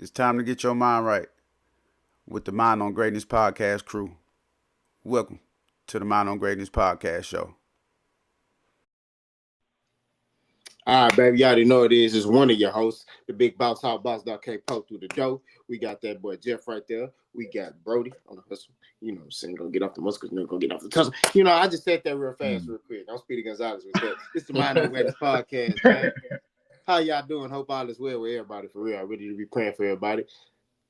It's time to get your mind right with the Mind on Greatness podcast crew. Welcome to the Mind on Greatness podcast show. All right, baby, you already know it is. It's one of your hosts, the big boss, hot boss, can't poke through the dough. We got that boy Jeff right there. We got Brody on the hustle. You know what I'm saying? Gonna get off the muscles, gonna get off the tussle. You know, I just said that real fast, real quick. I'm Speedy Gonzalez with that. It's the Mind on Greatness podcast, man. How y'all doing? Hope all is well with everybody, for real. I'm ready to be praying for everybody.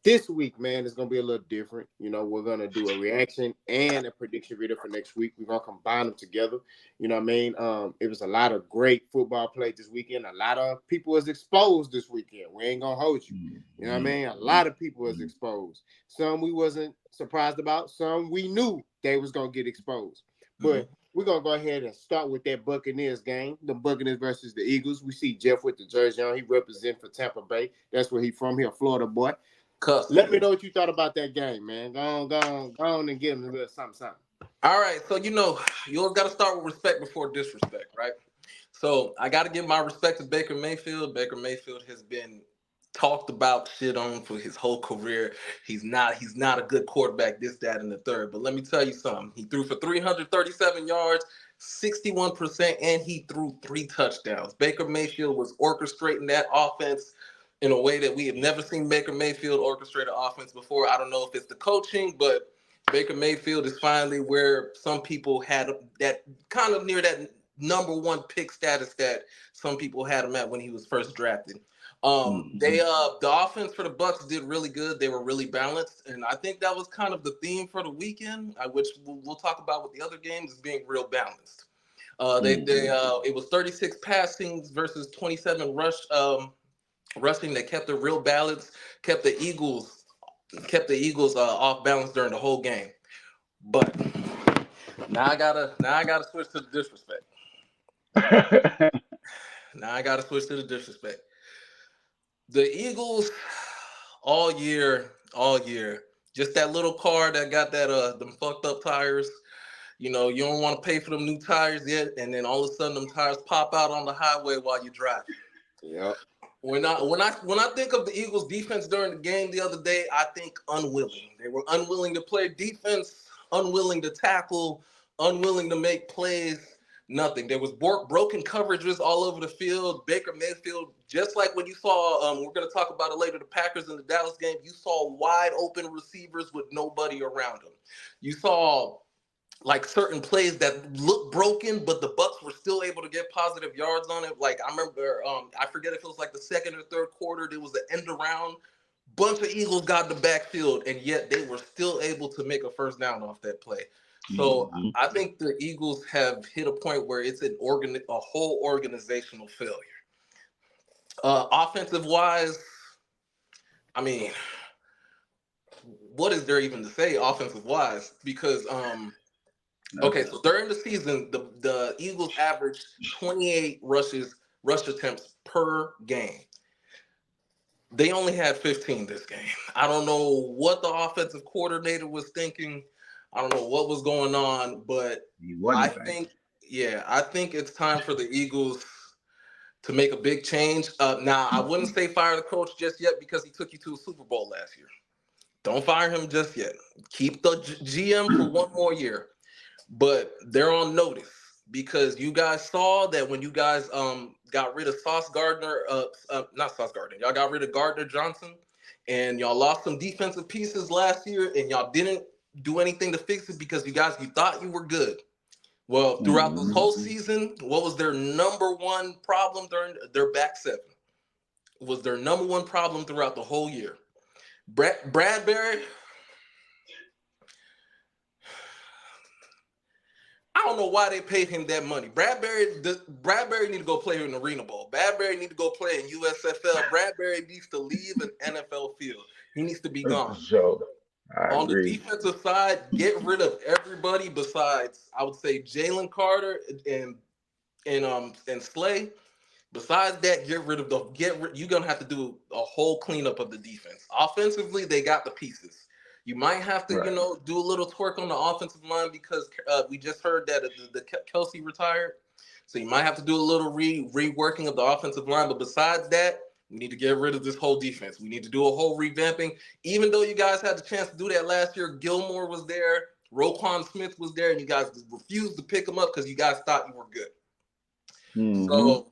This week, man, it's going to be a little different. You know, we're going to do a reaction and a prediction video for next week. We're going to combine them together. You know what I mean? It was a lot of great football play this weekend. A lot of people was exposed this weekend. We ain't going to hold you. You know what I mean? A lot of people was exposed. Some we wasn't surprised about. Some we knew they was going to get exposed. But we're going to go ahead and start with that Buccaneers game. The Buccaneers versus the Eagles. We see Jeff with the jersey on. He represents for Tampa Bay. That's where he from. He a Florida boy. Let me know what you thought about that game, man. Go on and give him a little something. All right, so you always got to start with respect before disrespect, right? So I got to give my respect to Baker Mayfield. Baker Mayfield has been talked about, shit on for his whole career. He's not a good quarterback, this, that, and the third. But let me tell you something. He threw for 337 yards, 61%, and he threw 3 touchdowns. Baker Mayfield was orchestrating that offense in a way that we have never seen Baker Mayfield orchestrate an offense before. I don't know if it's the coaching, but Baker Mayfield is finally where some people had that kind of near that number 1 pick status that some people had him at when he was first drafted. The offense for the Bucs did really good. They were really balanced, and I think that was kind of the theme for the weekend, which we'll talk about with the other games, is being real balanced. It was 36 passings versus 27 rushing. That kept the real balance, kept the Eagles off balance during the whole game. But now I gotta switch to the disrespect. The Eagles all year, just that little car that got that them fucked up tires. You know, you don't want to pay for them new tires yet, and then all of a sudden them tires pop out on the highway while you're driving. Yep. When I think of the Eagles defense during the game the other day, I think unwilling. They were unwilling to play defense, unwilling to tackle, unwilling to make plays, nothing. There was broken coverages all over the field. Baker Mayfield, just like when you saw, we're going to talk about it later, the Packers in the Dallas game, you saw wide open receivers with nobody around them. You saw like certain plays that looked broken, but the Bucs were still able to get positive yards on it. Like I remember, I forget if it was like the second or third quarter, there was an end around. Bunch of Eagles got the backfield, and yet they were still able to make a first down off that play. So I think the Eagles have hit a point where it's a whole organizational failure. Offensive wise, I mean, what is there even to say offensive wise? Because okay, so during the season, the Eagles averaged 28 rush attempts per game. They only had 15 this game. I don't know what the offensive coordinator was thinking. I don't know what was going on, but I think it's time for the Eagles to make a big change. Now, I wouldn't say fire the coach just yet because he took you to a Super Bowl last year. Don't fire him just yet. Keep the GM for 1 more year. But they're on notice because you guys saw that when you guys got rid of y'all got rid of Gardner Johnson, and y'all lost some defensive pieces last year, and y'all didn't do anything to fix it because you thought you were good. Well, throughout this whole season, what was their number 1 problem during their back seven? Was their number 1 problem throughout the whole year. Bradbury, I don't know why they paid him that money. Bradbury need to go play in the Arena Bowl. Bradbury need to go play in USFL. Bradbury needs to leave an NFL field. He needs to be gone. On the defensive side, get rid of everybody besides, I would say, Jalen Carter and Slay. Besides that, you're gonna have to do a whole cleanup of the defense. Offensively, they got the pieces. You might have to, do a little twerk on the offensive line because we just heard that the Kelsey retired. So you might have to do a little reworking of the offensive line. But besides that, We need to get rid of this whole defense. We need to do a whole revamping. Even though you guys had the chance to do that last year, Gilmore was there, Roquan Smith was there, and you guys refused to pick him up because you guys thought you were good. Mm-hmm. So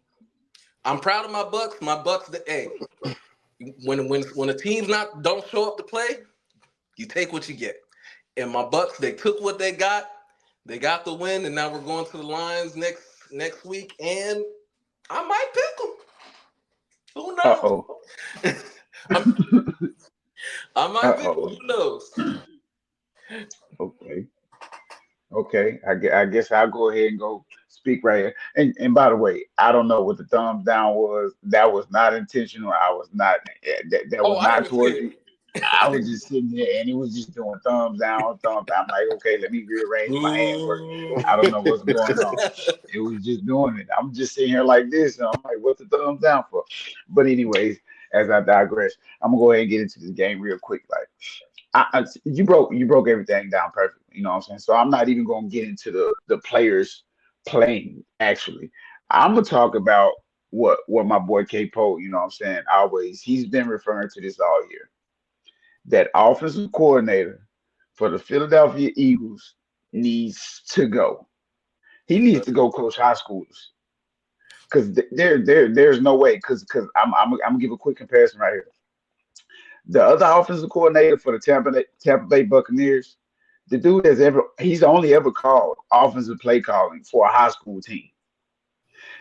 I'm proud of my Bucks. My Bucks, when a team's don't show up to play, you take what you get. And my Bucks, they took what they got. They got the win, and now we're going to the Lions next week, and I might pick them. Who knows? I might pick them. Who knows? Okay. I guess I'll go ahead and go speak right here. And by the way, I don't know what the thumbs down was. That was not intentional. I was not. That Oh, was I not didn't even see towards it. you. I was just sitting there, and he was just doing thumbs down, thumbs down. I'm like, okay, let me rearrange my handwork. I don't know what's going on. It was just doing it. I'm just sitting here like this, and I'm like, what's the thumbs down for? But anyways, as I digress, I'm gonna go ahead and get into this game real quick. Like, you broke everything down perfectly. You know what I'm saying? So I'm not even gonna get into the players playing. Actually, I'm gonna talk about what my boy K Poe. You know what I'm saying? Always, he's been referring to this all year. That offensive coordinator for the Philadelphia Eagles needs to go. He needs to go coach high schoolers because there's no way because I'm gonna give a quick comparison right here. The other offensive coordinator for the Tampa Bay Buccaneers, the dude he's only ever called offensive play calling for a high school team.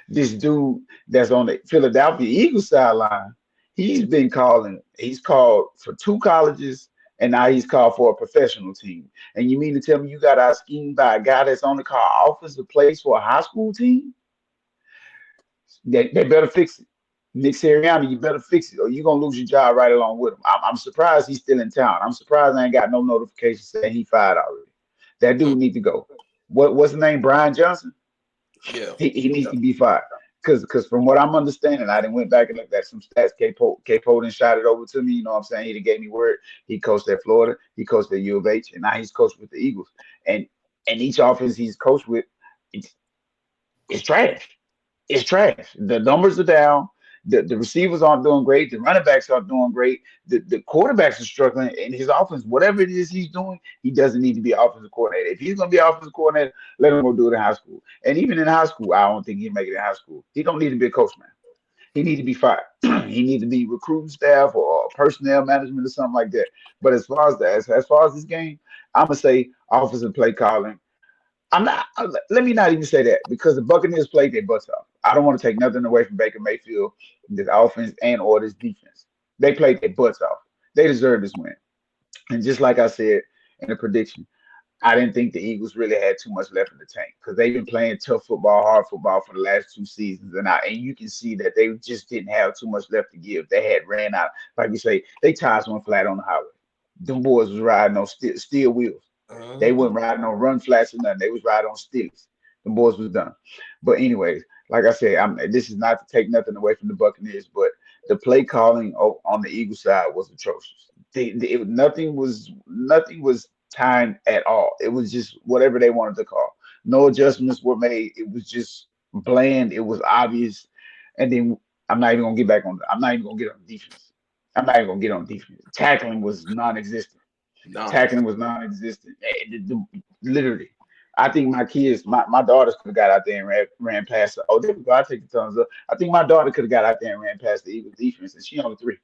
This dude that's on the Philadelphia Eagles sideline, he's called for two colleges, and now he's called for a professional team. And you mean to tell me you got out schemed by a guy that's only called offensive plays for a high school team? They better fix it. Nick Sirianni, you better fix it, or you're gonna lose your job right along with him. I'm surprised he's still in town. I'm surprised I ain't got no notification saying he fired already. That dude need to go. What's the name? Brian Johnson? Yeah. He needs to be fired. Because from what I'm understanding, I didn't went back and looked at some stats. K-Po done shot it over to me. You know what I'm saying? He done gave me word. He coached at Florida. He coached at U of H, and now he's coached with the Eagles. And each offense he's coached with, it's, it's trash. It's trash. The numbers are down. The receivers aren't doing great. The running backs aren't doing great. The quarterbacks are struggling. And his offense, whatever it is he's doing, he doesn't need to be an offensive coordinator. If he's going to be an offensive coordinator, let him go do it in high school. And even in high school, I don't think he'd make it in high school. He don't need to be a coach, man. He need to be fired. He need to be recruiting staff or personnel management or something like that. But as far as this game, I'm gonna say offensive play calling. I'm not. Let me not even say that because the Buccaneers played their butts off. I don't want to take nothing away from Baker Mayfield, this offense and or this defense. They played their butts off. They deserve this win. And just like I said in the prediction, I didn't think the Eagles really had too much left in the tank because they've been playing tough football, hard football for the last two seasons, and you can see that they just didn't have too much left to give. They had ran out, like you say, they tires went flat on the highway. Them boys was riding on steel wheels. They weren't riding on run flats or nothing. They was riding on stilts. The boys was done. But anyways, like I said, this is not to take nothing away from the Buccaneers, but the play calling on the Eagles side was atrocious. Nothing was timed at all. It was just whatever they wanted to call. No adjustments were made. It was just bland. It was obvious. And then I'm not even gonna get back on. I'm not even gonna get on defense. I'm not even gonna get on defense. Tackling was non-existent. No. Tackling was non-existent. Literally. I think my daughters could have got out there and ran past. Oh, there we go. I take the thumbs up. I think my daughter could have got out there and ran past the Eagles defense, and she on the three.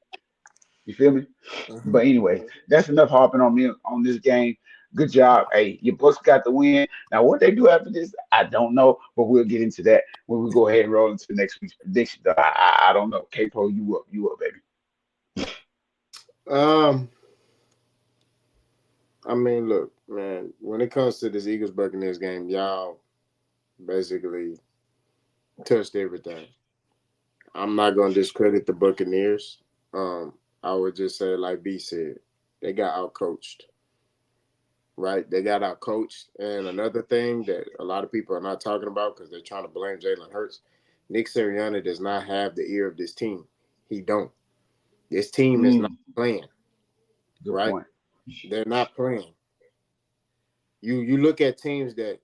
You feel me? Mm-hmm. But anyway, that's enough harping on me on this game. Good job. Hey, your Bucks got the win. Now, what they do after this, I don't know, but we'll get into that when we go ahead and roll into next week's prediction. I don't know. K-Po, you up, baby. Um, I mean, look, man. When it comes to this Eagles Buccaneers game, y'all basically touched everything. I'm not gonna discredit the Buccaneers. I would just say, like B said, they got outcoached. Right? They got outcoached. And another thing that a lot of people are not talking about because they're trying to blame Jalen Hurts, Nick Sirianni does not have the ear of this team. He don't. This team is not playing. Good Right? point. They're not playing. You look at teams that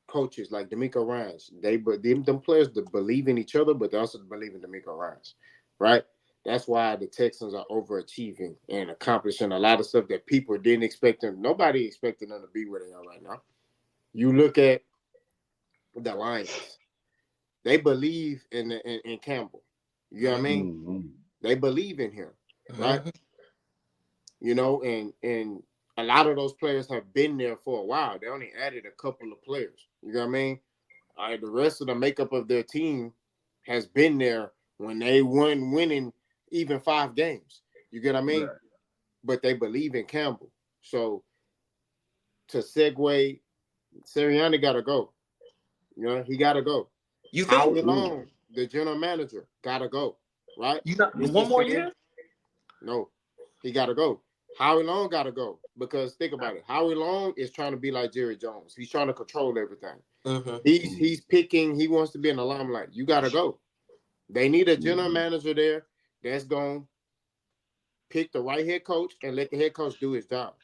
coaches like D'Amico Ryans, them players that believe in each other, but they also believe in D'Amico Ryans. Right? That's why the Texans are overachieving and accomplishing a lot of stuff that people didn't expect them. Nobody expected them to be where they are right now. You look at the Lions. They believe in Campbell. You know what I mean? Mm-hmm. They believe in him, right? Mhm. You know, and a lot of those players have been there for a while. They only added a couple of players. You know what I mean? All right, the rest of the makeup of their team has been there when they won winning even 5 games. You get what I mean? Right. But they believe in Campbell. So to segue, Sirianni got to go. You know, he got to go. You think Howie Ooh. Long, the general manager, got to go. Right? you got Mr. one more Sam? year? No, he got to go. Howie Long got to go because think about it. Howie Long is trying to be like Jerry Jones. He's trying to control everything. Mm-hmm. He's picking. He wants to be in the limelight. You got to go. They need a general Mm-hmm. manager there that's going to pick the right head coach and let the head coach do his job.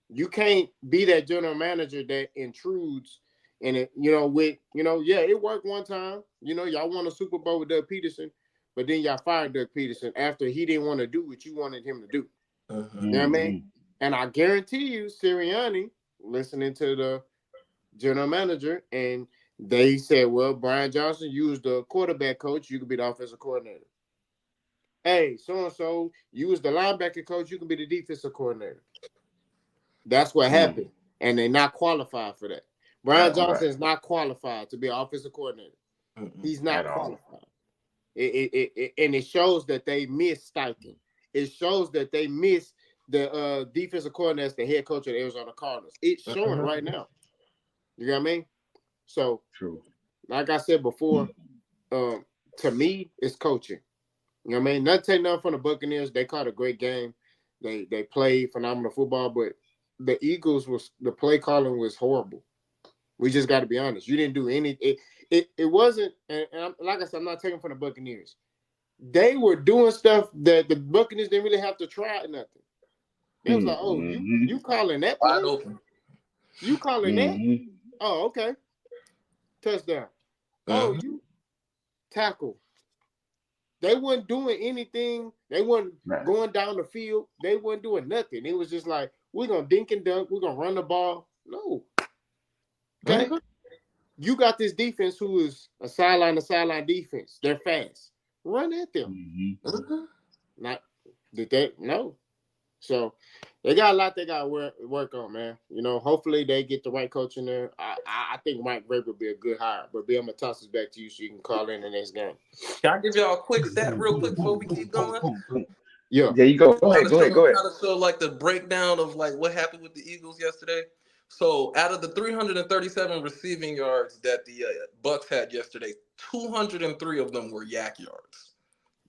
You can't be that general manager that intrudes and it, yeah, it worked one time. You know, y'all won a Super Bowl with Doug Peterson, but then y'all fired Doug Peterson after he didn't want to do what you wanted him to do. Mm-hmm. You know what I Mm-hmm. mean? And I guarantee you, Sirianni, listening to the general manager, and they said, well, Brian Johnson, you was the quarterback coach, you could be the offensive coordinator. Hey, so-and-so, you was the linebacker coach, you can be the defensive coordinator. That's what Mm-hmm. happened. And they're not qualified for that. Brian Right. Johnson is not qualified to be an offensive coordinator. Mm-hmm. He's At not all. qualified. And it shows that they miss Steichen. It shows that they miss the defensive coordinator as the head coach of the Arizona Cardinals. It's showing right now. You know what I mean? So, True. like I said before, to me, it's coaching. You know what I mean? Not take nothing from the Buccaneers. They caught a great game. They played phenomenal football, but the Eagles the play calling was horrible. We just got to be honest. You didn't do anything. It wasn't. And like I said, I'm not taking from the Buccaneers. They were doing stuff that the Buccaneers didn't really have to try nothing. They was like, oh, Mm-hmm. you calling that Wide play? open. You calling that? Mm-hmm. Oh, okay. Touchdown. Oh, Mm-hmm. you tackle. They weren't doing anything. They weren't Right. going down the field. They weren't doing nothing. It was just like, we're going to dink and dunk. We're going to run the ball. No. Okay? Mm-hmm. You got this defense who is a sideline to sideline defense. They're fast. Run at them. Mm-hmm. Mm-hmm. Not did they? No. So they got a lot they got to work on, man. You know, hopefully they get the right coach in there. I think Mike Vrabel will be a good hire. But B, I'm going to toss this back to you so you can call in the next game. Can I give y'all a quick stat Boom, real boom, quick before boom, we boom, keep boom, going? boom, boom. Yeah. There you go. Go ahead. Kind of Go ahead. Go ahead. show like the breakdown of like what happened with the Eagles yesterday. So out of the 337 receiving yards that the Bucks had yesterday, 203 of them were yak yards.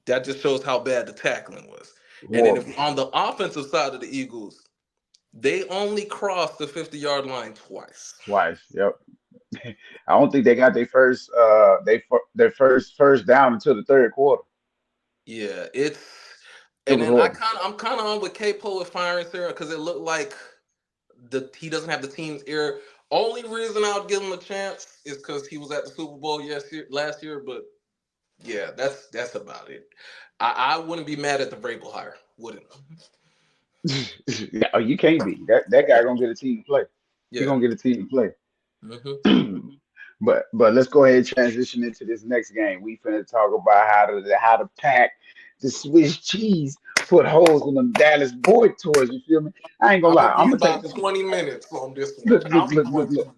That just shows how bad the tackling was. And then Horrible. if on the offensive side of the Eagles, they only crossed the 50-yard line twice. Twice. Yep. I don't think they got their first down until the third quarter. Yeah, it's It and was then horrible. I'm kind of on with K-Po with firing Sarah because it looked like he doesn't have the team's ear. Only reason I'll give him a chance is because he was at the Super Bowl last year. But yeah, that's about it. I wouldn't be mad at the Vrabel hire. Wouldn't. Yeah, oh, you can't be. That guy gonna get a team to play. He Yeah. gonna get a team to play. Mm-hmm. But let's go ahead and transition into this next game. We finna talk about how to pack the Swiss cheese, put holes in them Dallas boy toys. You feel me? I ain't gonna I'm lie. gonna I'm be gonna take about this. 20 minutes on this one. Look, look, look, look, look.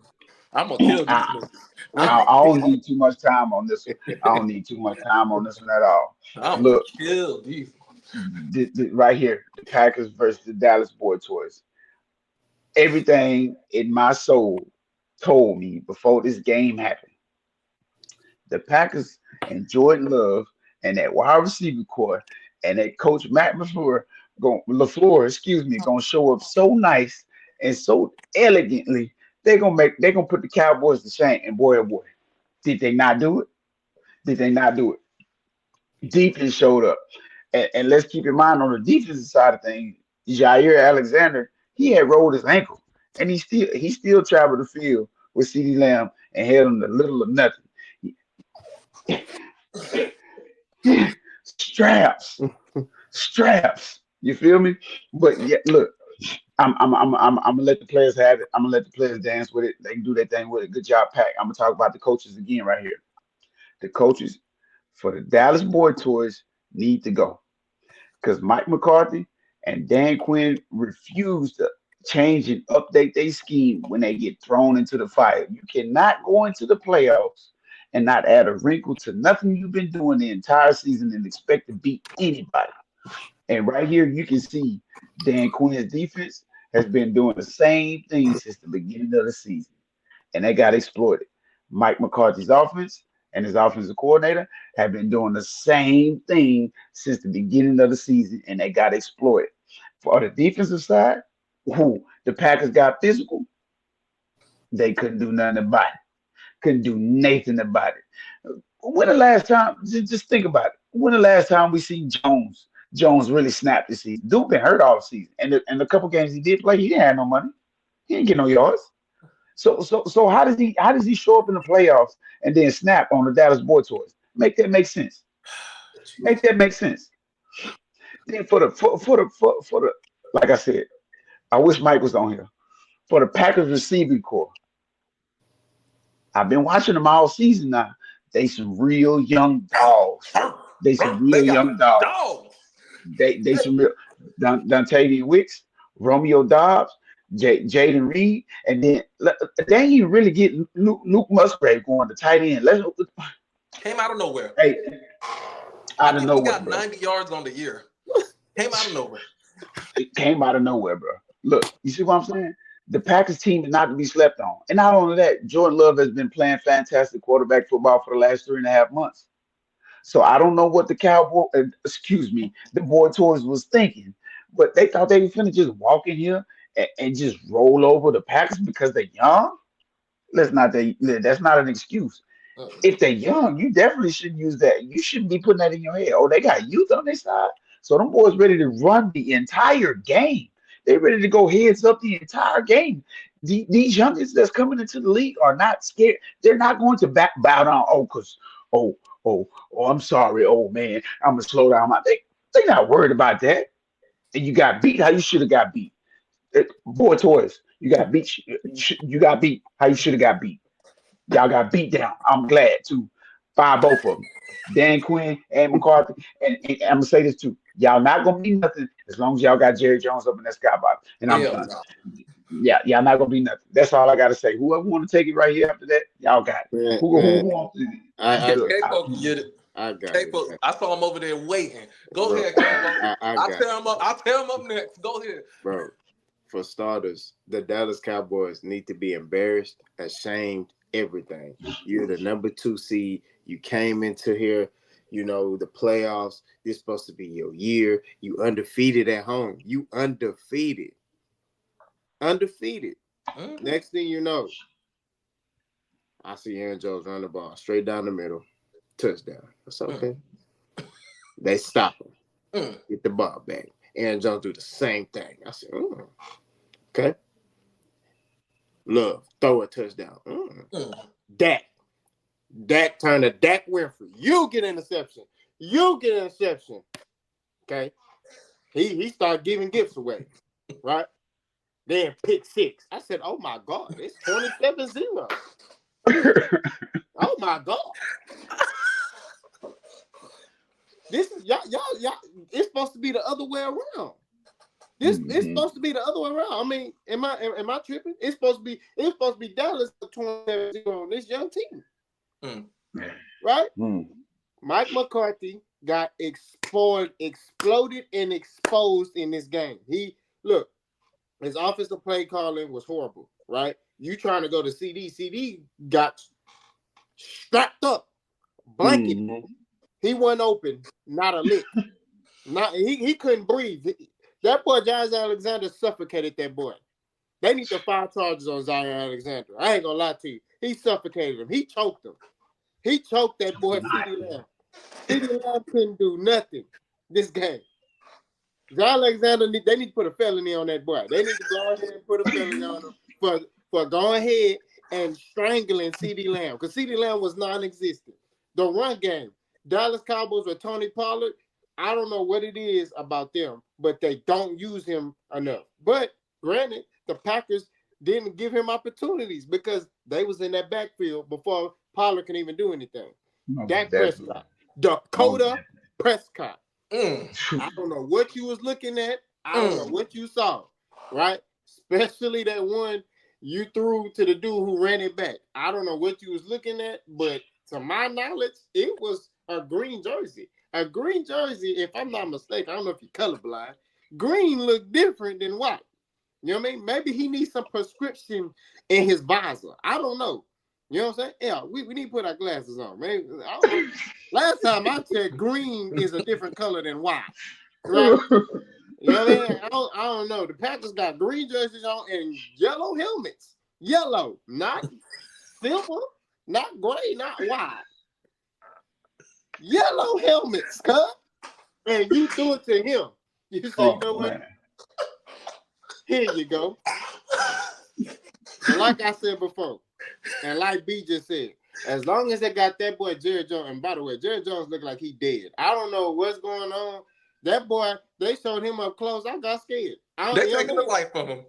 I'm gonna kill these I, niggas. I'm I gonna don't kill. need too much time on this one. I don't need too much time on this one at all. I'm gonna Look, kill these. right here, the Packers versus the Dallas boy toys. Everything in my soul told me before this game happened. The Packers and Jordan Love and that wide receiver core and that coach Matt LaFleur, gonna show up so nice and so elegantly. They're gonna put the Cowboys to shame. And boy, oh boy, did they not do it? Did they not do it? Defense showed up. And let's keep in mind on the defensive side of things, Jair Alexander, he had rolled his ankle. And he still traveled the field with CeeDee Lamb and held him to little or nothing. straps. You feel me? But yeah, look, I'm gonna let the players have it. I'm gonna let the players dance with it. They can do their thing with it. Good job, Pack. I'm gonna talk about the coaches again right here. The coaches for the Dallas Boy Toys need to go because Mike McCarthy and Dan Quinn refuse to change and update their scheme when they get thrown into the fire. You cannot go into the playoffs and not add a wrinkle to nothing you've been doing the entire season and expect to beat anybody. And right here, you can see Dan Quinn's defense has been doing the same thing since the beginning of the season, and they got exploited. Mike McCarthy's offense and his offensive coordinator have been doing the same thing since the beginning of the season, and they got exploited. For the defensive side, the Packers got physical. They couldn't do nothing about it. Couldn't do nothing about it. When the last time? Just think about it. When the last time we see Jones really snapped this season? Duke been hurt all season, and the couple games he did play, he didn't have no money. He didn't get no yards. So how does he show up in the playoffs and then snap on the Dallas Boy Toys? Make that make sense. Make that make sense. Then for the like I said, I wish Mike was on here. For the Packers receiving core, I've been watching them all season now. They some real young dogs. They some They real got young dogs. dogs. They some real Dontavian Wicks, Romeo Dobbs, Jaden Reed, and then they ain't even really get Luke Musgrave going to tight end. Came out of nowhere. Hey, I out of think he nowhere, got bro. 90 yards on the year. Came out of nowhere. It came out of nowhere, bro. Look, you see what I'm saying? The Packers team is not to be slept on. And not only that, Jordan Love has been playing fantastic quarterback football for the last 3.5 months. So I don't know what the Boy Toys was thinking, but they thought they were finna just walk in here and just roll over the Packers because they're young. That's not an excuse. If they're young, you definitely shouldn't use that. You shouldn't be putting that in your head. Oh, they got youth on their side. So them boys ready to run the entire game. They ready to go heads up the entire game. These youngins that's coming into the league are not scared. They're not going to bow down. Oh, I'm sorry. Oh man, I'm gonna slow down. They not worried about that. And you got beat how you should have got beat. Boy Toys, you got beat. You got beat how you should have got beat. Y'all got beat down. I'm glad to fire both of them. Dan Quinn and McCarthy. And I'm gonna say this too. Y'all not gonna be nothing as long as y'all got Jerry Jones up in that skybox. And I'm Hell done. no. Yeah, y'all not gonna be nothing. That's all I gotta say. Whoever want to take it right here after that, y'all got it. Man, Who wants to I look, Capo can get it. got Capo, it, I saw him over there waiting. Go bro. ahead, Capo. I I'll got tear him up. I'll tear him up next. Go ahead. bro. For starters, the Dallas Cowboys need to be embarrassed, ashamed, everything. You're the number 2 seed. You came into here, the playoffs. This is supposed to be your year. You undefeated at home. You undefeated. Undefeated. Mm-hmm. Next thing you know, I see Aaron Jones run the ball straight down the middle. Touchdown. That's okay. They stop him. Get the ball back. Aaron Jones do the same thing. I said, okay. Love, throw a touchdown. Dak turn to Dak Winfrey. You get interception. Okay. He started giving gifts away. Right? Then pick 6. I said, oh my God, it's 27-0. Oh my God. This is y'all. It's supposed to be the other way around. It's supposed to be the other way around. I mean, am I tripping? It's supposed to be Dallas 27-0 on this young team. Right? Mike McCarthy got exploded and exposed in this game. His offensive play calling was horrible, right? You trying to go to CD. CD got strapped up, blanketed. He wasn't open, not a lick. He couldn't breathe. That boy, Giles Alexander, suffocated that boy. They need to file charges on Zion Alexander. I ain't gonna lie to you. He suffocated him. He choked him. He choked that boy, CeeDee Lamb. CeeDee Lamb couldn't do nothing this game. Zion Alexander, they need to put a felony on that boy. They need to go ahead and put a felony on him for going ahead and strangling CeeDee Lamb. Because CeeDee Lamb was non-existent. The run game, Dallas Cowboys with Tony Pollard, I don't know what it is about them, but they don't use him enough. But granted, the Packers didn't give him opportunities because they was in that backfield before Pollard can even do anything. Dak Prescott, Dakota Prescott. I don't know what you was looking at. I don't know what you saw, right? Especially that one you threw to the dude who ran it back. I don't know what you was looking at, but to my knowledge, it was a green jersey. A green jersey, if I'm not mistaken, I don't know if you're colorblind, green look different than white. You know what I mean? Maybe he needs some prescription in his visor. I don't know. You know what I'm saying? Yeah, we need to put our glasses on, man. I don't know. Last time I checked, green is a different color than white. Right? You know what I mean? I don't know. The Packers got green jerseys on and yellow helmets. Yellow, not silver, not gray, not white. Yellow helmets, huh? And you do it to him. You say, you know what? Here you go. And like I said before, and like B just said, as long as they got that boy Jerry Jones, and by the way, Jerry Jones look like he dead. I don't know what's going on. That boy, they showed him up close. I got scared. They taking the life from him.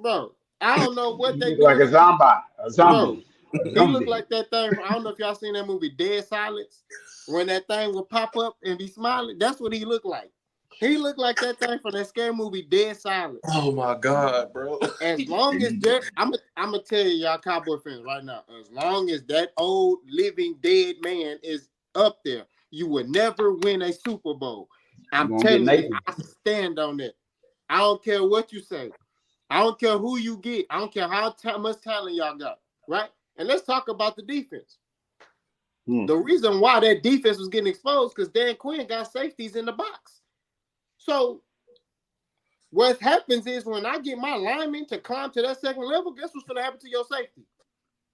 Bro, I don't know what they do. Like a zombie. Bro, he looked like that thing. I don't know if y'all seen that movie Dead Silence. When that thing would pop up and be smiling, that's what he looked like. He looked like that thing from that scary movie Dead Silence. Oh my God, bro. As long as that, I'm gonna tell y'all Cowboy fans right now, as long as that old living dead man is up there, you will never win a Super Bowl. I'm telling you, I stand on that. I don't care what you say. I don't care who you get. I don't care how much talent y'all got, right? And let's talk about the defense. The reason why that defense was getting exposed because Dan Quinn got safeties in the box. So what happens is when I get my linemen to climb to that second level, guess what's going to happen to your safety?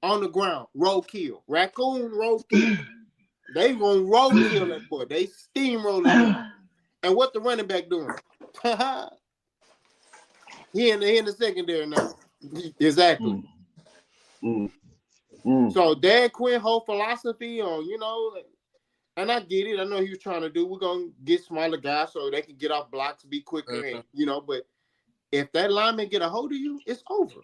On the ground, roll kill. Raccoon, roll kill. They going to roll kill that boy. They steamroll him. And what the running back doing? He in the secondary now. Exactly. So Dan Quinn whole philosophy on, you know, and I get it. I know he was trying to do. We're gonna get smaller guys so they can get off blocks, be quicker, and you know. But if that lineman get a hold of you, it's over.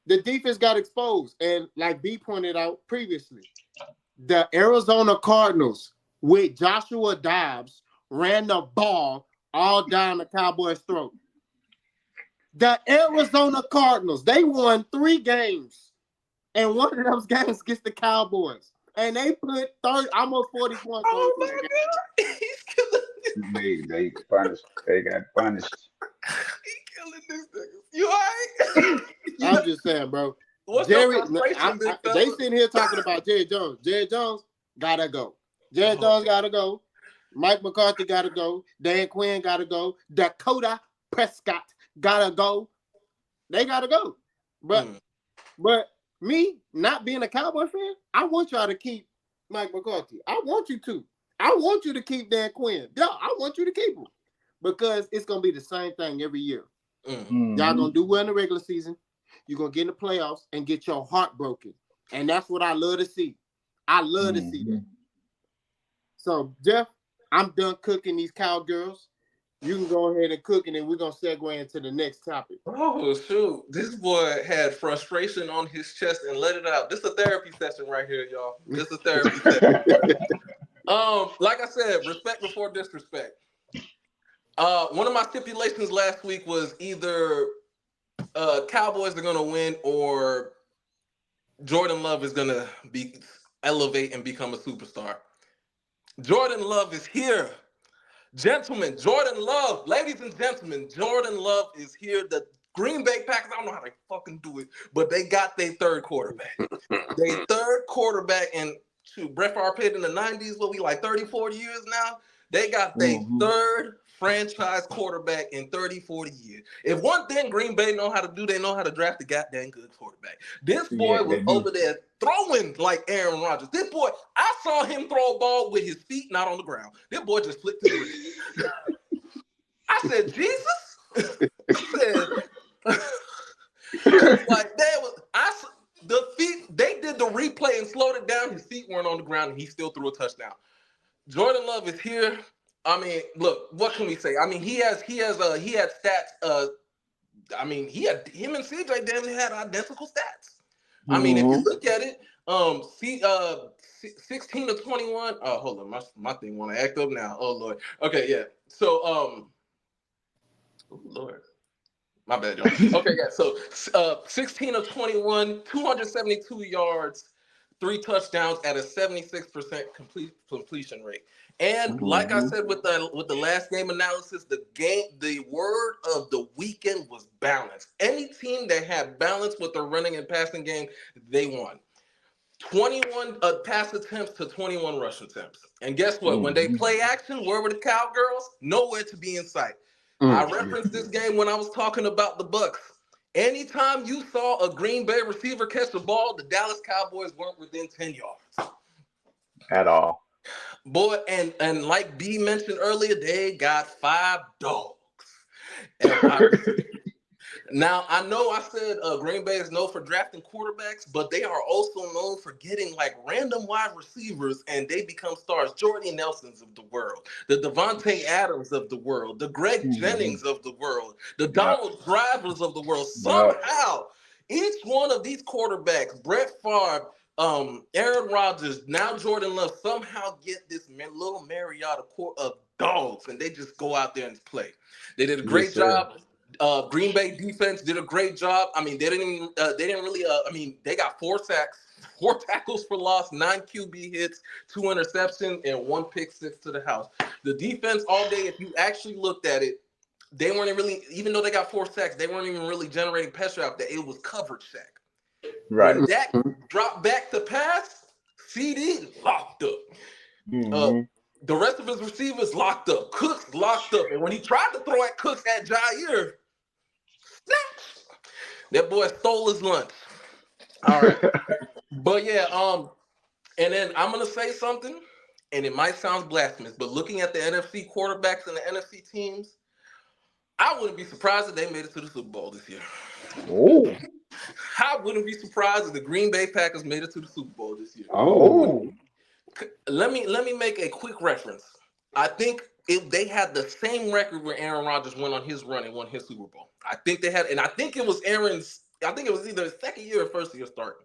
The defense got exposed, and like B pointed out previously, the Arizona Cardinals with Joshua Dobbs ran the ball all down the Cowboys' throat. The Arizona Cardinals, they won 3 games, and one of those games gets the Cowboys. And they put 30, almost 40 points on my God. He's killing They punished. They got punished. He's killing this nigga. You all right? I'm just saying, bro. What's Jerry, your frustration, big fella? they sitting here talking about Jerry Jones. Jerry Jones gotta go. Jerry Jones gotta go. Mike McCarthy gotta go. Dan Quinn gotta go. Dakota Prescott gotta go. They gotta go. But me not being a Cowboy fan, I want y'all to keep Mike McCarthy. I want you to. I want you to keep Dan Quinn. Yeah, I want you to keep him because it's gonna be the same thing every year. Y'all gonna do well in the regular season. You're gonna get in the playoffs and get your heart broken, and that's what I love to see. I love to see that. So Jeff, I'm done cooking these cowgirls. You can go ahead and cook, and then we're gonna segue into the next topic. Oh shoot! This boy had frustration on his chest and let it out. This is a therapy session right here, y'all. This is a therapy session. Like I said, respect before disrespect. One of my stipulations last week was either Cowboys are gonna win or Jordan Love is gonna elevate and become a superstar. Jordan Love is here. Gentlemen, Jordan Love, ladies and gentlemen, Jordan Love is here. The Green Bay Packers, I don't know how they fucking do it, but they got their third quarterback. And Brett Favre played in the 90s, what we like 30, 40 years now? They got their third franchise quarterback in 30, 40 years. If one thing Green Bay know how to do, they know how to draft a goddamn good quarterback. This boy was over there throwing like Aaron Rodgers. This boy, I saw him throw a ball with his feet not on the ground. This boy just flicked his wrist. I said, Jesus? I said, like they did the replay and slowed it down. His feet weren't on the ground and he still threw a touchdown. Jordan Love is here. I mean, look, what can we say? I mean, he had stats. I mean, him and CJ damn near had identical stats. I mean, if you look at it, 16 to 21. Oh, hold on, my thing want to act up now. Oh Lord. Okay, yeah. So oh Lord. My bad, y'all. Okay, yeah. So 16 of 21, 272 yards, 3 touchdowns at a 76% completion rate. And like I said with the last game analysis, the word of the weekend was balance. Any team that had balance with their running and passing game, they won. 21 pass attempts to 21 rush attempts. And guess what? When they play action, where were the Cowgirls? Nowhere to be in sight. I referenced this game when I was talking about the Bucks. Anytime you saw a Green Bay receiver catch the ball, the Dallas Cowboys weren't within 10 yards. At all. Boy, and like B mentioned earlier, they got 5 dogs. Now, I know I said Green Bay is known for drafting quarterbacks, but they are also known for getting like random wide receivers and they become stars. Jordy Nelsons of the world, the Devontae Adams of the world, the Greg Jennings of the world, the Donald Drivers of the world. Somehow, each one of these quarterbacks, Brett Favre, Aaron Rodgers, now Jordan Love, somehow get this little Mariota of dogs and they just go out there and play. They did a great job. Green Bay defense did a great job. I mean, they didn't really. I mean, they got 4 sacks, 4 tackles for loss, 9 QB hits, 2 interceptions, and 1 pick six to the house. The defense all day, if you actually looked at it, they weren't really. Even though they got 4 sacks, they weren't even really generating pressure out there. It was coverage sack. Right. When Dak dropped back to pass, CD locked up. The rest of his receivers locked up. Cooks locked up. And when he tried to throw at Cooks at Jair, that boy stole his lunch. All right. But yeah, and then I'm gonna say something, and it might sound blasphemous, but looking at the NFC quarterbacks and the NFC teams, I wouldn't be surprised if they made it to the Super Bowl this year. Oh. I wouldn't be surprised if the Green Bay Packers made it to the Super Bowl this year. Oh. Let me make a quick reference. I think if they had the same record where Aaron Rodgers went on his run and won his Super Bowl. I think they had, and I think it was Aaron's. I think it was either his second year or first year starting.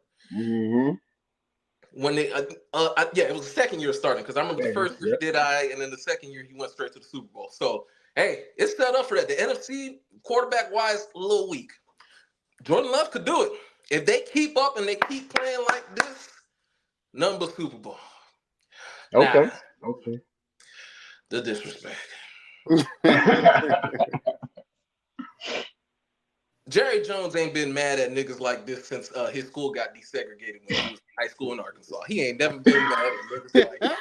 When they, yeah, it was the second year starting because I remember the first year he did and then the second year he went straight to the Super Bowl. So hey, it's set up for that. The NFC quarterback wise, a little weak. Jordan Love could do it if they keep up and they keep playing like this. Number Super Bowl. Okay. Now, okay. The disrespect. Jerry Jones ain't been mad at niggas like this since his school got desegregated when he was in high school in Arkansas. He ain't never been mad at niggas like that.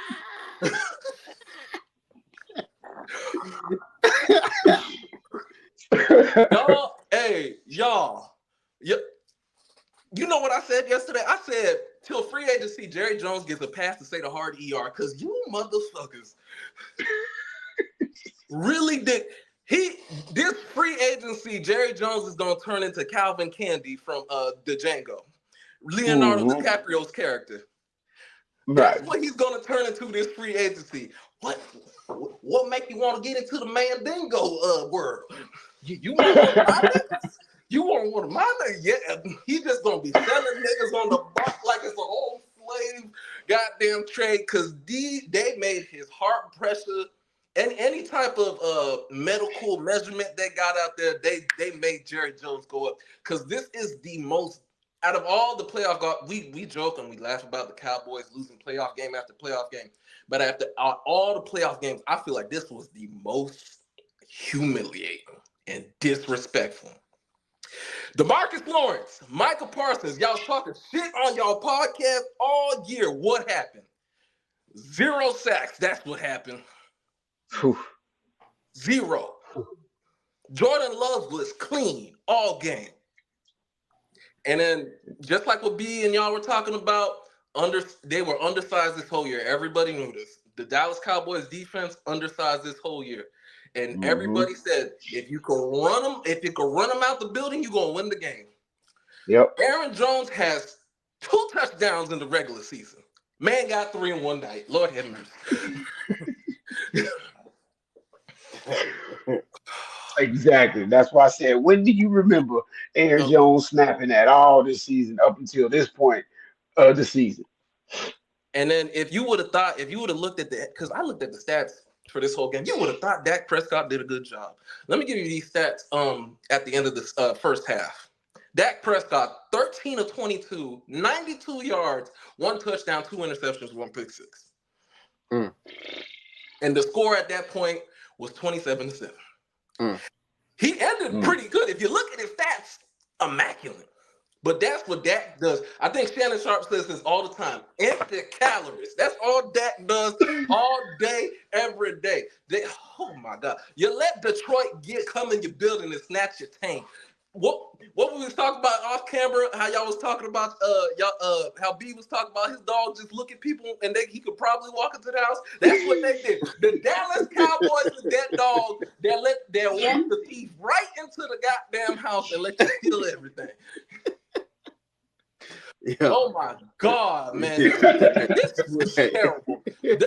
y'all. You know what I said yesterday? I said, till free agency, Jerry Jones gets a pass to say the hard ER because you motherfuckers really did. This free agency, Jerry Jones is going to turn into Calvin Candy from the Django, Leonardo DiCaprio's character. Right. That's what he's going to turn into this free agency. What make you want to get into the Mandingo world? You want one of my niggas? You want one of my niggas? Yeah, he's just going to be selling niggas on the block like it's an old slave goddamn trade because they made his heart pressure and any type of medical measurement they got out there, they made Jerry Jones go up because this is the most out of all the playoff. We joke and we laugh about the Cowboys losing playoff game after playoff game, but after all the playoff games, I feel like this was the most humiliating and disrespectful. DeMarcus Lawrence, Michael Parsons, y'all talking shit on y'all podcast all year. What happened? 0 sacks. That's what happened. 0. Jordan Love was clean all game. And then just like what B and y'all were talking about, they were undersized this whole year. Everybody knew this. The Dallas Cowboys defense undersized this whole year. And everybody said, if you can run them out the building, you're gonna win the game. Yep. Aaron Jones has 2 touchdowns in the regular season. Man got 3 in one night. Lord have mercy. Exactly. That's why I said, when do you remember Aaron No. Jones snapping at all this season up until this point of the season? And then if you would have thought, if you would have looked at the, because I looked at the stats for this whole game, you would have thought Dak Prescott did a good job. Let me give you these stats at the end of this first half. Dak Prescott, 13 of 22, 92 yards, 1 touchdown, 2 interceptions, 1 pick six. Mm. And the score at that point was 27-7. Mm. He ended pretty good. If you look at his stats, immaculate. But that's what Dak does. I think Shannon Sharp says this all the time. Empty calories. That's all Dak does all day, every day. Oh my God. You let Detroit come in your building and snatch your tank. What we was talking about off camera, how y'all was talking about how B was talking about his dog just look at people and he could probably walk into the house. That's what they did. The Dallas Cowboys with that dog that walk the thief right into the goddamn house and let you steal everything. Yeah. Oh my God, man! This was terrible. Running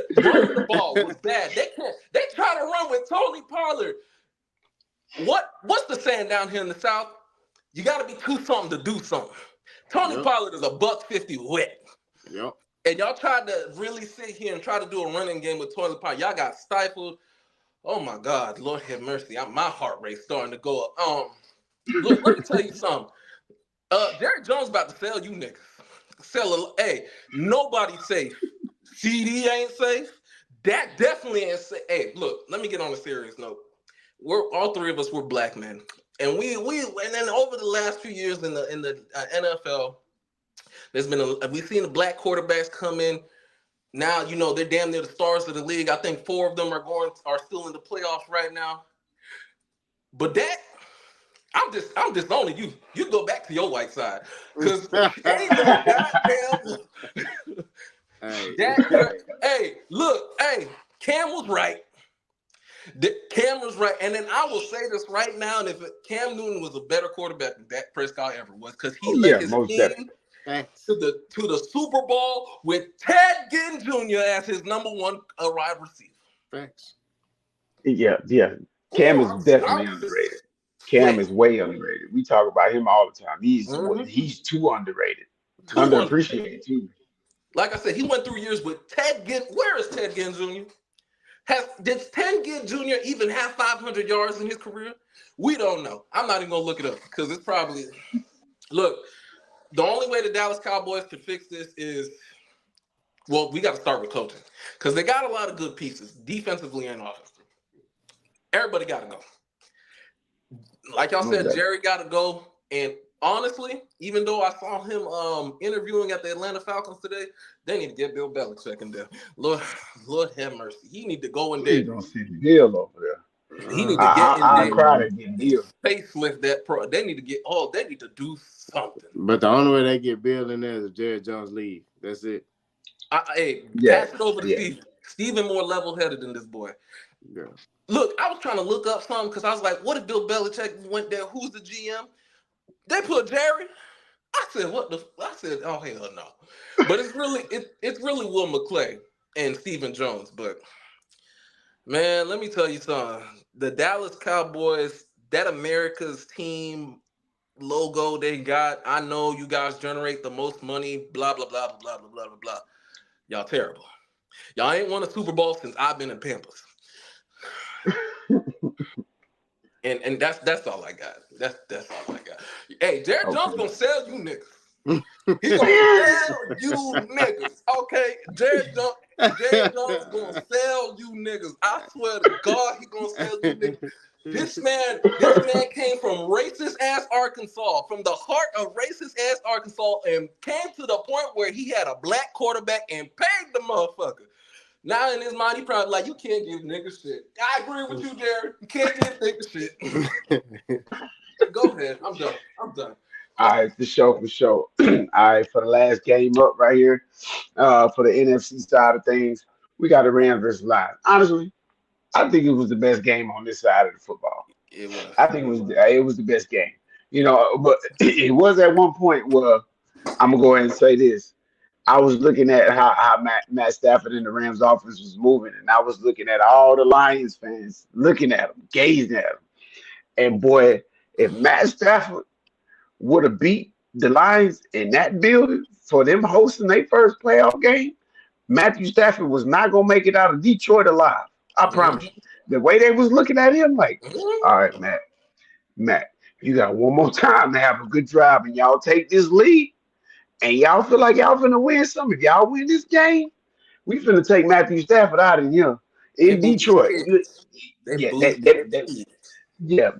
the ball was bad. They try to run with Tony Pollard. What's the saying down here in the South? You got to be too something to do something. Tony Pollard is a $150 wet. Yep. And y'all tried to really sit here and try to do a running game with Tony Pollard. Y'all got stifled. Oh my God, Lord have mercy. My heart rate's starting to go up. Look, let me tell you something. Jerry Jones about to sell you niggas. Hey, nobody's safe. CD ain't safe. That definitely ain't safe. Hey, look, let me get on a serious note. We're all three of us were black men, and and then over the last few years in the NFL, we've seen the black quarterbacks come in. Now they're damn near the stars of the league. I think 4 of them are still in the playoffs right now. But that. I'm disowning you. You go back to your white side. Because ain't no goddamn hey, look, Cam was right. Cam was right. And then I will say this right now, and if Cam Newton was a better quarterback than Dak Prescott ever was, because he led his team to the Super Bowl with Ted Ginn Jr. as his number 1 wide receiver. Thanks. Yeah. Cam is definitely underrated. Cam is way underrated. We talk about him all the time. He's too underrated. Underappreciated too. Like I said, he went through years with Ted Ginn. Where is Ted Ginn Jr.? Did Ted Ginn Jr. even have 500 yards in his career? We don't know. I'm not even going to look it up because it's probably... Look, the only way the Dallas Cowboys can fix this is... Well, we got to start with coaching because they got a lot of good pieces, defensively and offensively. Everybody got to go. Like y'all said, Jerry got to go. And honestly, even though I saw him interviewing at the Atlanta Falcons today, they need to get Bill Belichick in there. Lord have mercy. He need to go in there. He's gonna send Bill over there. He need to get in there. I cried at getting Bill. Facelift that pro. They need to do something. But the only way they get Bill in there is if Jerry Jones leave. That's it. Pass it over to Steven. Steven more level-headed than this boy. Yeah. Look, I was trying to look up something because I was like, what if Bill Belichick went there? Who's the GM? They put Jerry. I said, oh hell no. But it's really Will McClay and Stephen Jones. But man, let me tell you something. The Dallas Cowboys, that America's team logo they got, I know you guys generate the most money, blah, blah, blah, blah, blah, blah, blah, blah. Y'all terrible. Y'all ain't won a Super Bowl since I've been in Pampers. and that's all I got. That's all I got. Hey, Jerry Jones gonna sell you niggas. He gonna sell you niggas. Okay, Jerry Jones gonna sell you niggas. I swear to God, he gonna sell you niggas. This man came from racist ass Arkansas, from the heart of racist ass Arkansas, and came to the point where he had a black quarterback and paid the motherfucker. Now in his mind, he probably like, you can't give niggas shit. I agree with you, Jared. You can't give niggas shit. Go ahead. I'm done. All right, for sure. All right, for the last game up right here, for the NFC side of things, we got the Rams versus Lions. Honestly, I think it was the best game on this side of the football. It was. I think it was the best game. But it was at one point where I'm gonna go ahead and say this. I was looking at how Matt Stafford and the Rams offense was moving, and I was looking at all the Lions fans looking at him, gazing at him. And boy, if Matt Stafford would have beat the Lions in that building for them hosting their first playoff game, Matthew Stafford was not gonna make it out of Detroit alive. I promise you. Mhm. The way they was looking at him, like, all Mhm. right, Matt, you got one more time to have a good drive, and y'all take this lead, and y'all feel like y'all finna win something. If y'all win this game, we finna take Matthew Stafford out of here They in booed his Detroit. kids. They Yeah, booed his kids. yeah,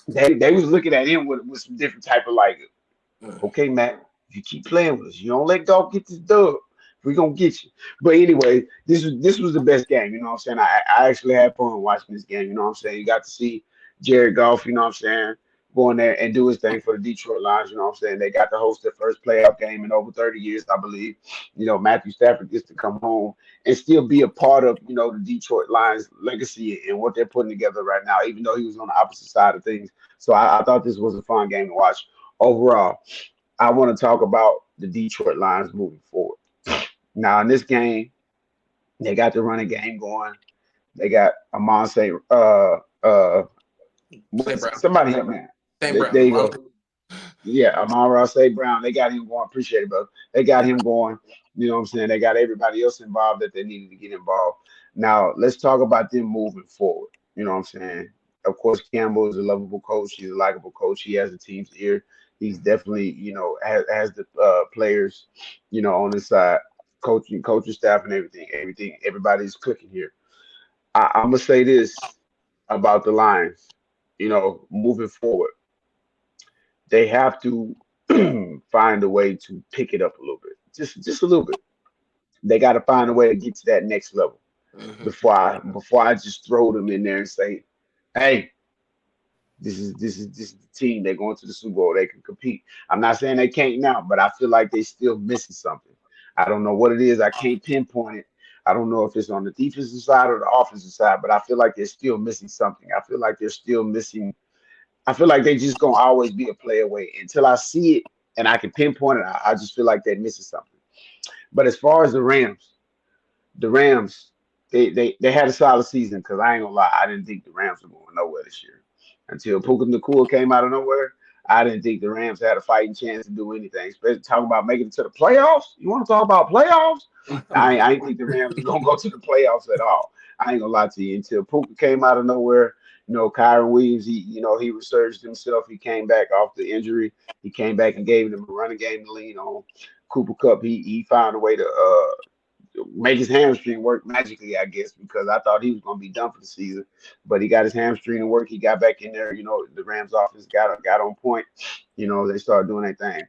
they was looking at him with some different type of like, Mm. okay, Matt, if you keep playing with us, you don't let go get this dub, we're gonna get you. But anyway, this was the best game, you know what I'm saying? I actually had fun watching this game, you know what I'm saying? You got to see Jared Goff, you know what I'm saying, go in there and do his thing for the Detroit Lions, you know what I'm saying? They got to host their first playoff game in over 30 years, I believe. You know, Matthew Stafford gets to come home and still be a part of, you know, the Detroit Lions legacy and what they're putting together right now, even though he was on the opposite side of things. So I thought this was a fun game to watch overall. I want to talk about the Detroit Lions moving forward. Now, in this game, they got the running game going. They got Amon St. St. What's Brown. somebody help me? St. Brown. There you Amon. go. Yeah, Amon Ross St. Brown. They got him going. Appreciate it, bro. They got him going. You know what I'm saying? They got everybody else involved that they needed to get involved. Now, let's talk about them moving forward. You know what I'm saying? Of course, Campbell is a lovable coach. He's a likable coach. He has the team's ear. He's definitely, you know, has the players, you know, on his side, coaching staff and everything. Everybody's clicking here. I'm gonna say this about the Lions. You know, moving forward, they have to find a way to pick it up a little bit, just a little bit. They got to find a way to get to that next level Mhm. before I just throw them in there and say, "Hey, this is the team. They're going to the Super Bowl. They can compete." I'm not saying they can't now, but I feel like they still missing something. I don't know what it is. I can't pinpoint it. I don't know if it's on the defensive side or the offensive side, but I feel like they're still missing something. I feel like they're still missing. I feel like they just gonna always be a play away until I see it and I can pinpoint it. I just feel like they're missing something. But as far as the Rams, they had a solid season because I ain't gonna lie, I didn't think the Rams were going nowhere this year until Puka Nakua came out of nowhere. I didn't think the Rams had a fighting chance to do anything, especially talking about making it to the playoffs. You want to talk about playoffs? I ain't think the Rams was gonna go to the playoffs at all. I ain't gonna lie to you until Puka came out of nowhere. You know, Kyron Williams, he resurged himself. He came back off the injury. He came back and gave them a running game to lean on. Cooper Cup, he found a way to make his hamstring work magically, I guess, because I thought he was going to be done for the season. But he got his hamstring to work. He got back in there. You know, the Rams offense got on point. You know, they started doing their thing.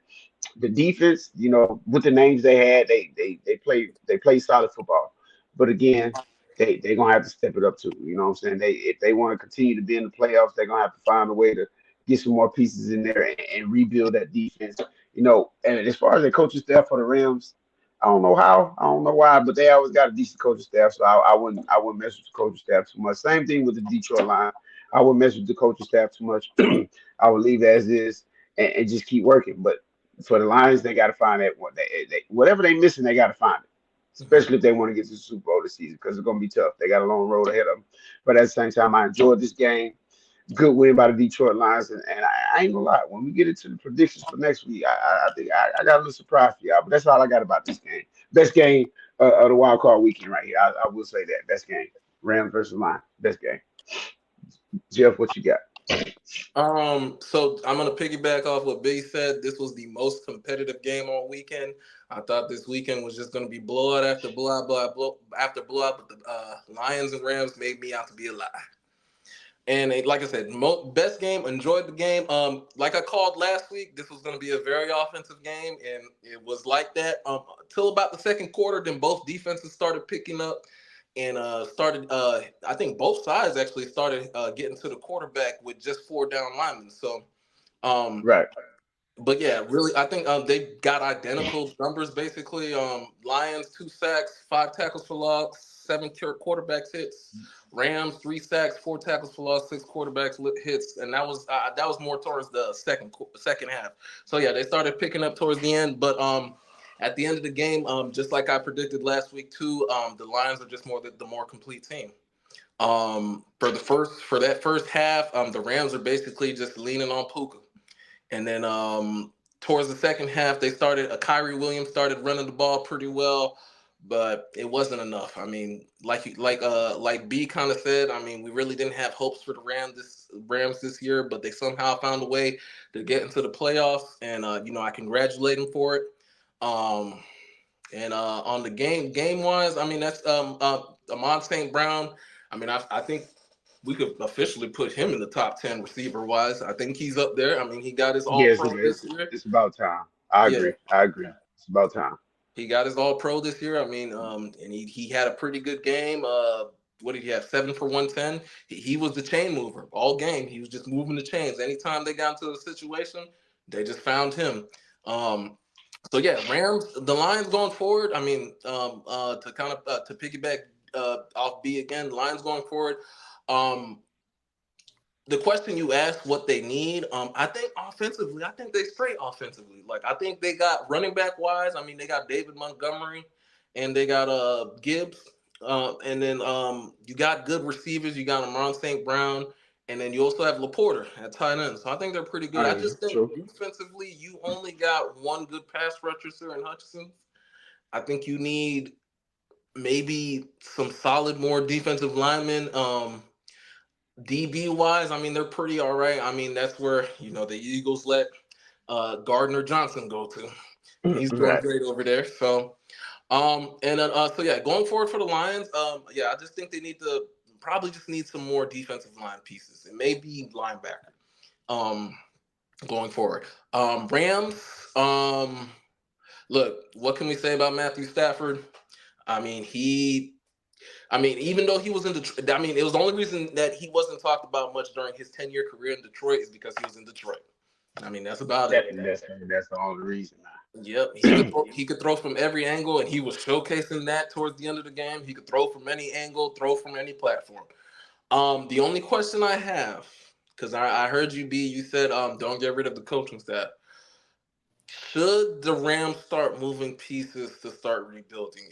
The defense, you know, with the names they had, they played solid football. But again, they gonna have to step it up too. You know what I'm saying? They if they want to continue to be in the playoffs, they're gonna have to find a way to get some more pieces in there and rebuild that defense. You know, and as far as the coaching staff for the Rams, I don't know how, I don't know why, but they always got a decent coaching staff. So I wouldn't mess with the coaching staff too much. Same thing with the Detroit line. I wouldn't mess with the coaching staff too much. I would leave it as is and just keep working. But for the Lions, they got to find that one. Whatever they missing, they got to find it. Mhm. Especially if they want to get to the Super Bowl this season, because it's gonna be tough. They got a long road ahead of them. But at the same time, I enjoyed this game. Good win by the Detroit Lions, and I ain't gonna lie. When we get into the predictions for next week, I think I got a little surprise for y'all. But that's all I got about this game. Best game of the wild card weekend right here. I will say that. Best game. Rams versus Lions. Best game. Jeff, what you got? So I'm gonna piggyback off what Big said. This was the most competitive game all weekend. I thought this weekend was just gonna be blowout after after blowout, but the Lions and Rams made me out to be a lie. And like I said, best game. Enjoyed the game. Like I called last week, this was going to be a very offensive game, and it was like that until about the second quarter. Then both defenses started picking up and started. I think both sides actually started getting to the quarterback with just four down linemen. So, um, Right. but yeah, really, I think they got identical numbers basically. Lions 2 sacks, 5 tackles for loss, 7 quarterbacks hits. Rams 3 sacks, 4 tackles for loss, 6 quarterbacks hits, and that was more towards the second half. So yeah, they started picking up towards the end, but at the end of the game, just like I predicted last week too, the Lions are just the more complete team. For that first half, the Rams are basically just leaning on Puka, and then towards the second half, Kyrie Williams started running the ball pretty well, but it wasn't enough. I mean, like B kind of said, I mean, we really didn't have hopes for the Rams this year, but they somehow found a way to get into the playoffs, and I congratulate them for it. And on the game wise, I mean, that's Amon St. Brown. I mean, I think we could officially put him in the top 10 receiver wise. I think he's up there. I mean, he got his all Yes, pro this year. it's about time. I Yeah, agree. I agree. It's about time. he got his all pro this year. I mean, and he had a pretty good game. What did he have? 7 for 110. He was the chain mover all game. He was just moving the chains. Anytime they got into a situation, they just found him. So yeah, Rams, the Lions going forward. I mean, to kind of to piggyback off B again, Lions going forward. The question you asked, what they need, I think offensively, I think they straight offensively. Like I think they got running back wise. I mean, they got David Montgomery, and they got Gibbs, and then you got good receivers. You got Amon St. Brown, and then you also have Laporta at tight end. So I think they're pretty good. Oh, I yeah, just think true. defensively, you only got one good pass rusher in Hutchinson. I think you need maybe some solid more defensive linemen. DB wise, I mean, they're pretty all right. I mean, that's where the Eagles let Gardner Johnson go to. He's doing Right. great over there. So so yeah, going forward for the Lions, I just think they probably just need some more defensive line pieces. It may be linebacker. Going forward. Rams, look, what can we say about Matthew Stafford? I mean, even though he was in Detroit, I mean, it was the only reason that he wasn't talked about much during his 10-year career in Detroit is because he was in Detroit. I mean, that's about it. That's the only reason. Yep, he could throw from every angle, and he was showcasing that towards the end of the game. He could throw from any angle, throw from any platform. The only question I have, because I heard you, B, you said don't get rid of the coaching staff. Should the Rams start moving pieces to start rebuilding?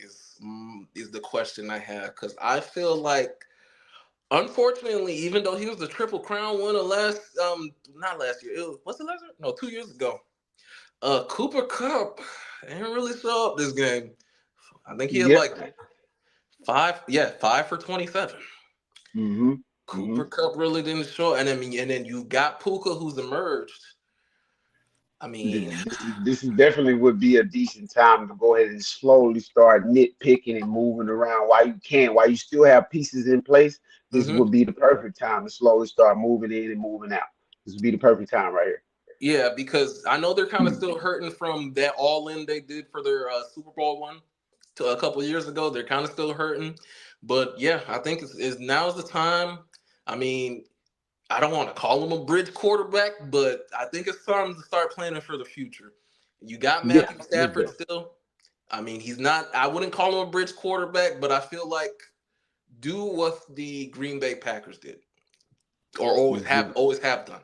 Is the question I have, because I feel like, unfortunately, even though he was the Triple Crown winner not last year, was it last year? No, 2 years ago. Cooper Kupp didn't really show up this game. I think he had Yep. like 5 for 27. Mm-hmm. Cooper Kupp really didn't show, and then you got Puka, who's emerged. I mean, This is definitely would be a decent time to go ahead and slowly start nitpicking and moving around while you still have pieces in place. This mhm. would be the perfect time to slowly start moving in and moving out. This would be the perfect time right here. Yeah, because I know they're kind of still hurting from that all-in they did for their Super Bowl one to a couple of years ago. They're kind of still hurting, but yeah, I think now's the time. I mean, I don't want to call him a bridge quarterback, but I think it's time to start planning for the future. You got Yeah, Matthew most Stafford definitely. still. I mean, he's not. I wouldn't call him a bridge quarterback, but I feel like do what the Green Bay Packers did, or Mhm. always have done.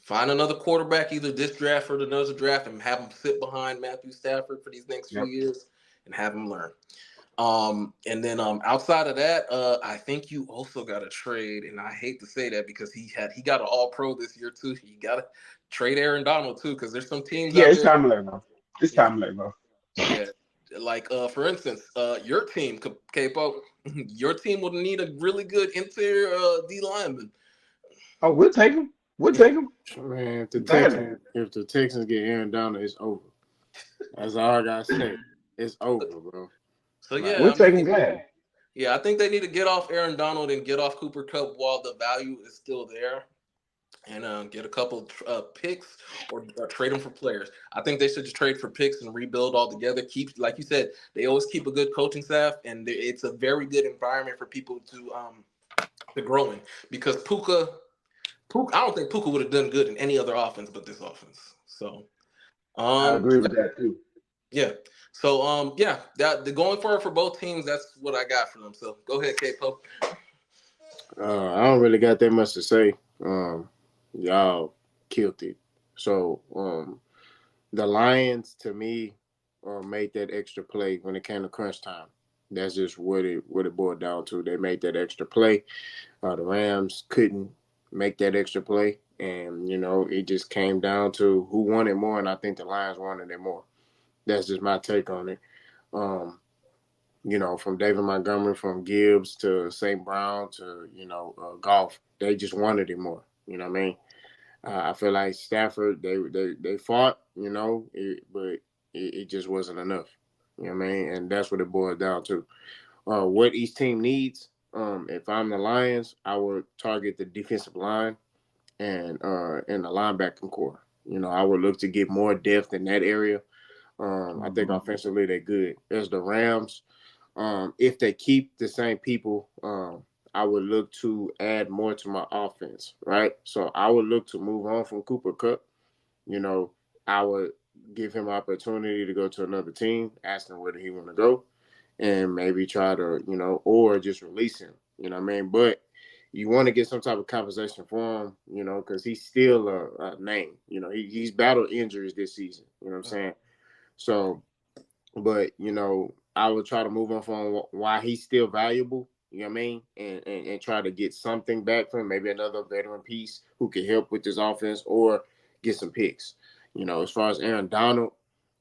Find another quarterback, either this draft or another draft, and have him sit behind Matthew Stafford for these next few Yep. years and have him learn. And then outside of that, I think you also got to trade, and I hate to say that because he got an All Pro this year too. You got to trade Aaron Donald too, because there's some teams Yeah, out it's there. time to let go. It's Yeah, time to let go. yeah. Like for instance, your team, Capo, your team would need a really good interior D lineman. Oh, we'll take him. We'll take him. Man, Gladly. If the Texans get Aaron Donald, it's over. That's all I gotta say. It's over, bro. So Like, yeah, We'll I take mean, him gladly. yeah, I think they need to get off Aaron Donald and get off Cooper Kupp while the value is still there, and get a couple picks or trade them for players. I think they should just trade for picks and rebuild all together. Keep, like you said, they always keep a good coaching staff, and it's a very good environment for people to grow in. Because Puka, I don't think Puka would have done good in any other offense but this offense. So, I um, agree with that too. yeah. So, that the going forward for both teams, that's what I got for them. So, go ahead, Capo. I don't really got that much to say. Y'all killed it. So, the Lions, to me, made that extra play when it came to crunch time. That's just what it boiled down to. They made that extra play. The Rams couldn't make that extra play, and it just came down to who wanted more, and I think the Lions wanted it more. That's just my take on it. From David Montgomery, from Gibbs to St. Brown to Golf, they just wanted it more. You know what I mean? I feel like Stafford, they fought, but it just wasn't enough. You know what I mean? And that's what it boils down to. What each team needs. If I'm the Lions, I would target the defensive line and the linebacking core. I would look to get more depth in that area. I think offensively they're good. As the Rams, if they keep the same people, I would look to add more to my offense, right? So I would look to move on from Cooper Kupp. I would give him opportunity to go to another team, ask him where he want to go, and maybe try to, or just release him. You know what I mean? But you want to get some type of compensation for him, because he's still a name. He's battled injuries this season. You know what I'm saying? So, but I would try to move on from why he's still valuable. You know what I mean? And try to get something back from him, maybe another veteran piece who can help with this offense or get some picks. As far as Aaron Donald,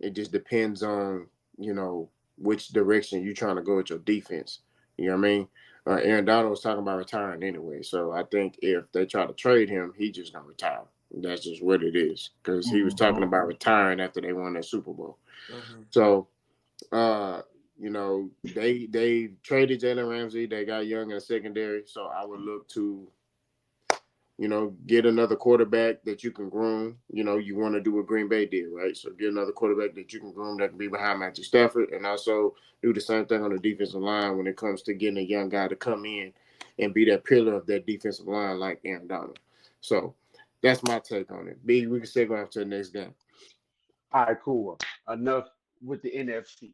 it just depends on, which direction you're trying to go with your defense. You know what I mean? Aaron Donald was talking about retiring anyway. So I think if they try to trade him, he just going to retire. That's just what it is. Because he was talking about retiring after they won that Super Bowl. So, they traded Jalen Ramsey. They got Young in the secondary. So I would look to, get another quarterback that you can groom. You want to do what Green Bay did, right? So get another quarterback that you can groom that can be behind Matthew Stafford, and also do the same thing on the defensive line when it comes to getting a young guy to come in and be that pillar of that defensive line like Aaron Donald. So that's my take on it. B, we can segue off to the next game. All right, cool. Enough with the NFC.